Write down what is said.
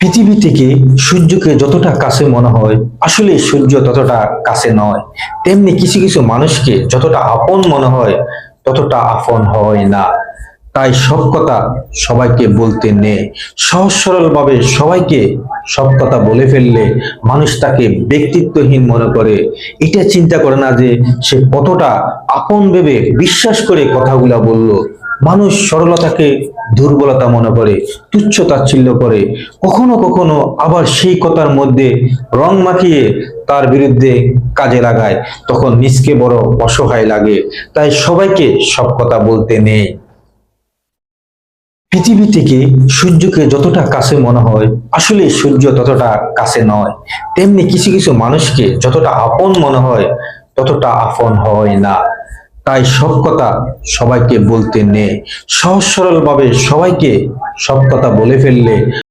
পৃথিবী থেকে সূর্যকে যতটা কাছে মনে হয়, আসলে সূর্য ততটা কাছে নয়। তেমনি কিছু কিছু মানুষকে যতটা আপন মনে হয়, ততটা আপন হয় না। তাই সব কথা সবাইকে বলতে নেই। সহজ সরল ভাবে সবাইকে সব কথা বলে ফেললে মানুষ তাকে ব্যক্তিত্বহীন মনে করে। এটা চিন্তা করে না যে সে কতটা আপন ভেবে বিশ্বাস করে কথাগুলা বলল। মানুষ সরলতাকে দুর্বলতা মনে করে, তুচ্ছ তাচ্ছিল্য করে, কখনো কখনো আবার সেই কথার মধ্যে রং মাখিয়ে তার বিরুদ্ধে কাজে লাগায়। তখন নিজকে বড় অসহায় লাগে। তাই সবাইকে সব কথা বলতে নেই। পৃথিবী থেকে সূর্যকে যতটা কাছে মনে হয়, আসলে সূর্য ততটা কাছে নয়। তেমনি কিছু কিছু মানুষকে যতটা আপন মনে হয়, ততটা আপন হয় না। তাই সব কথা সবাইকে বলতে নেই। সহজ সরল ভাবে সবাইকে সব কথা বলে ফেললে